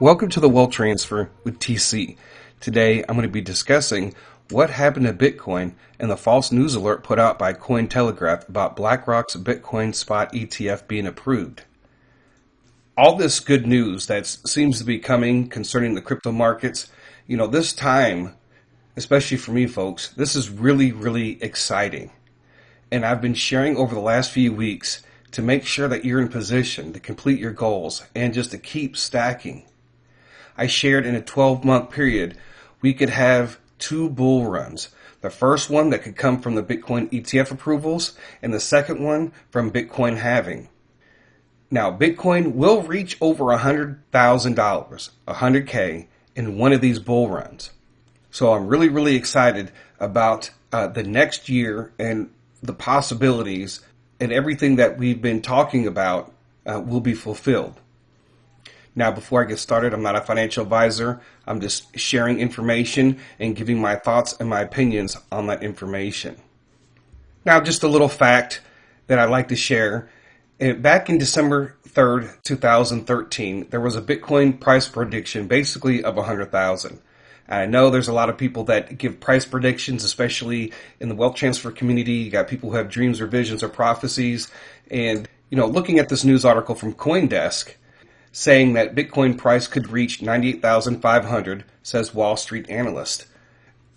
Welcome to the Wealth Transfer with TC. Today I'm going to be discussing what happened to Bitcoin and the false news alert put out by Cointelegraph about BlackRock's Bitcoin Spot ETF being approved. All this good news that seems to be coming concerning the crypto markets, this time, especially for me folks, this is really exciting. And I've been sharing over the last few weeks to make sure that you're in position to complete your goals and just to keep stacking. I shared in a 12-month period, we could have two bull runs. The first one that could come from the Bitcoin ETF approvals, and the second one from Bitcoin halving. Now, Bitcoin will reach over $100,000, 100K, in one of these bull runs. So I'm really excited about the next year and the possibilities, and everything that we've been talking about will be fulfilled. Now, before I get started, I'm not a financial advisor. I'm just sharing information and giving my thoughts and my opinions on that information. Now, just a little fact that I'd like to share. Back in December 3rd, 2013, there was a Bitcoin price prediction basically of 100,000. I know there's a lot of people that give price predictions, especially in the wealth transfer community. You got people who have dreams or visions or prophecies. And, looking at this news article from CoinDesk, saying that Bitcoin price could reach 98,500, says Wall Street analyst.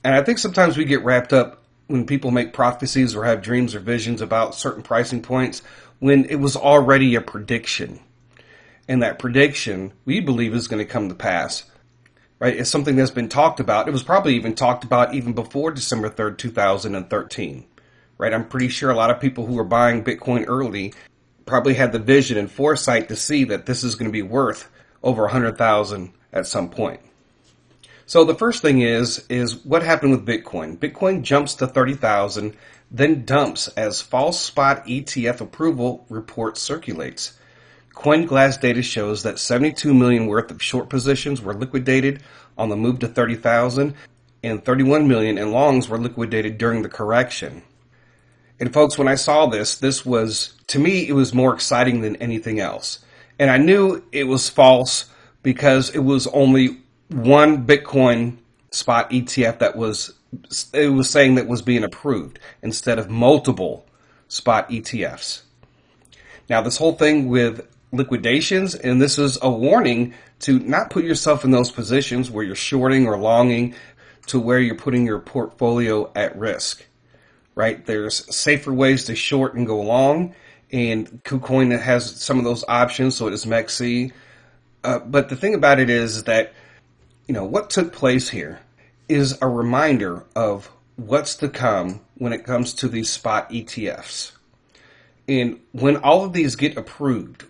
And I think sometimes we get wrapped up when people make prophecies or have dreams or visions about certain pricing points when it was already a prediction. And that prediction, we believe, is going to come to pass. Right? It's something that's been talked about. It was probably even talked about even before December 3rd, 2013. Right? I'm pretty sure a lot of people who were buying Bitcoin early probably had the vision and foresight to see that this is going to be worth over 100,000 at some point. So the first thing is what happened with Bitcoin. Bitcoin jumps to 30,000, then dumps as false spot ETF approval report circulates. CoinGlass data shows that 72 million worth of short positions were liquidated on the move to 30,000, and 31 million in longs were liquidated during the correction. And folks, when I saw this was, to me, it was more exciting than anything else. And I knew it was false because it was only one Bitcoin spot ETF that was saying that was being approved instead of multiple spot ETFs. Now, this whole thing with liquidations, and this is a warning to not put yourself in those positions where you're shorting or longing to where you're putting your portfolio at risk. Right? There's safer ways to short and go long, and KuCoin has some of those options, so does MEXC. But the thing about it is that, what took place here is a reminder of what's to come when it comes to these spot ETFs. And when all of these get approved,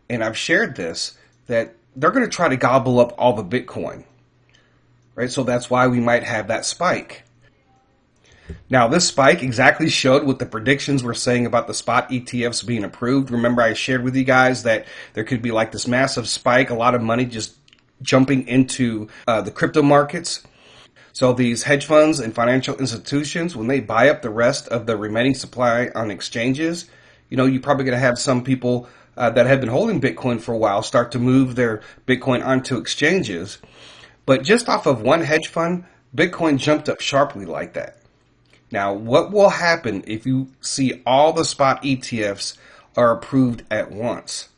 and I've shared this, that they're going to try to gobble up all the Bitcoin. Right? So that's why we might have that spike. Now, this spike exactly showed what the predictions were saying about the spot ETFs being approved. Remember, I shared with you guys that there could be like this massive spike, a lot of money just jumping into the crypto markets. So these hedge funds and financial institutions, when they buy up the rest of the remaining supply on exchanges, you're probably going to have some people that have been holding Bitcoin for a while start to move their Bitcoin onto exchanges. But just off of one hedge fund, Bitcoin jumped up sharply like that. Now, what will happen if you see all the spot ETFs are approved at once?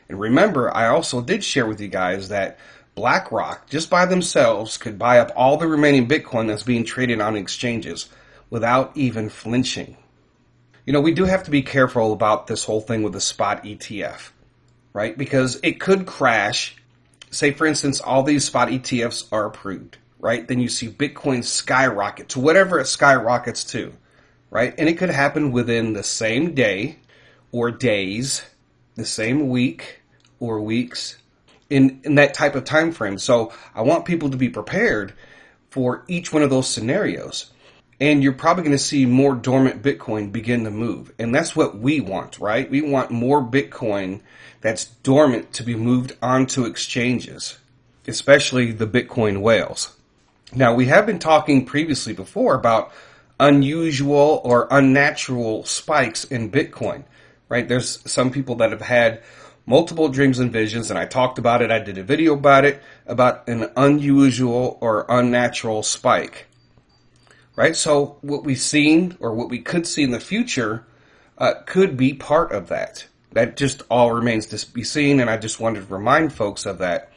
And remember, I also did share with you guys that BlackRock, just by themselves, could buy up all the remaining Bitcoin that's being traded on exchanges without even flinching. We do have to be careful about this whole thing with the spot ETF, right? Because it could crash. Say, for instance, all these spot ETFs are approved. Right? Then you see Bitcoin skyrocket to whatever it skyrockets to, right? And it could happen within the same day or days, the same week or weeks, in that type of time frame. So I want people to be prepared for each one of those scenarios. And you're probably going to see more dormant Bitcoin begin to move. And that's what we want, right? We want more Bitcoin that's dormant to be moved onto exchanges, especially the Bitcoin whales. Now, we have been talking previously before about unusual or unnatural spikes in Bitcoin, right? There's some people that have had multiple dreams and visions, and I talked about it. I did a video about it, about an unusual or unnatural spike, right? So what we've seen, or what we could see in the future, could be part of that. That just all remains to be seen, and I just wanted to remind folks of that.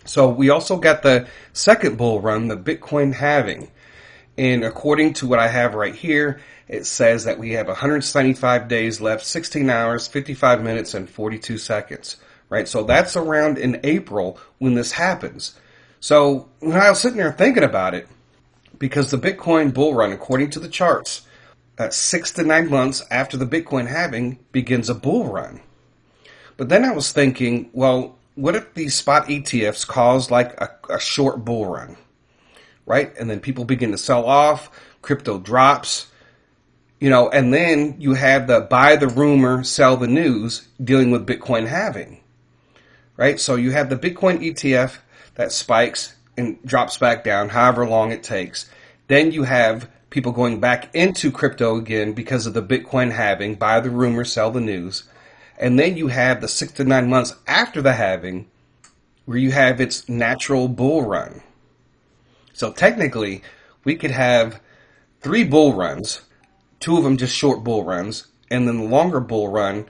So we also got the second bull run, the Bitcoin halving. And according to what I have right here, it says that we have 175 days left, 16 hours, 55 minutes, and 42 seconds, right? So that's around in April when this happens. So when I was sitting there thinking about it, because the Bitcoin bull run, according to the charts, 6 to 9 months after the Bitcoin halving begins a bull run. But then I was thinking, well, what if these spot ETFs cause like a short bull run, right? And then people begin to sell off, crypto drops, and then you have the buy the rumor, sell the news dealing with Bitcoin halving, right? So you have the Bitcoin ETF that spikes and drops back down however long it takes. Then you have people going back into crypto again because of the Bitcoin halving, buy the rumor, sell the news. And then you have the 6 to 9 months after the halving where you have its natural bull run. So technically, we could have 3 bull runs, 2 of them just short bull runs, and then the longer bull run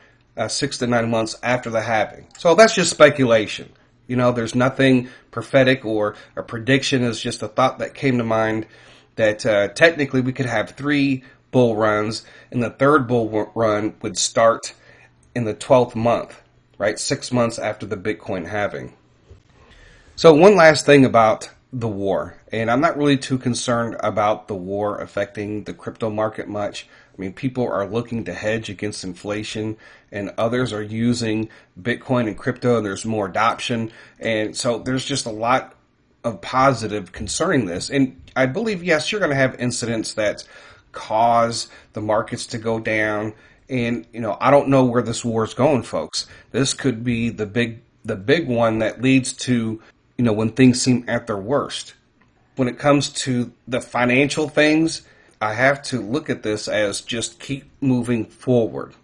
6 to 9 months after the halving. So that's just speculation. There's nothing prophetic or a prediction. It's just a thought that came to mind that technically we could have 3 bull runs, and the third bull run would start in the 12th month, right? 6 months after the Bitcoin halving. So one last thing about the war, and I'm not really too concerned about the war affecting the crypto market much. I mean, people are looking to hedge against inflation, and others are using Bitcoin and crypto, and there's more adoption. And so there's just a lot of positive concerning this. And I believe, yes, you're going to have incidents that cause the markets to go down. And, I don't know where this war is going, folks. This could be the big one that leads to, when things seem at their worst. When it comes to the financial things, I have to look at this as just keep moving forward.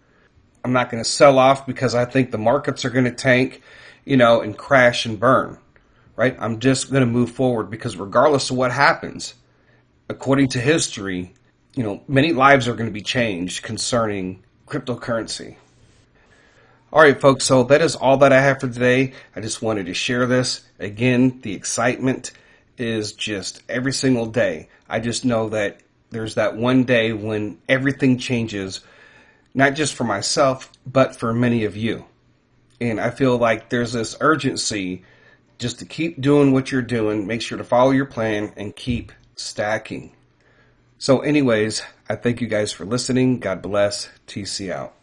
I'm not going to sell off because I think the markets are going to tank, and crash and burn, right? I'm just going to move forward because regardless of what happens, according to history, many lives are going to be changed concerning cryptocurrency. All right, folks, so that is all that I have for today. I just wanted to share this. Again, the excitement is just every single day. I just know that there's that one day when everything changes, not just for myself, but for many of you. And I feel like there's this urgency just to keep doing what you're doing, make sure to follow your plan, and keep stacking. So anyways, I thank you guys for listening. God bless. TC out.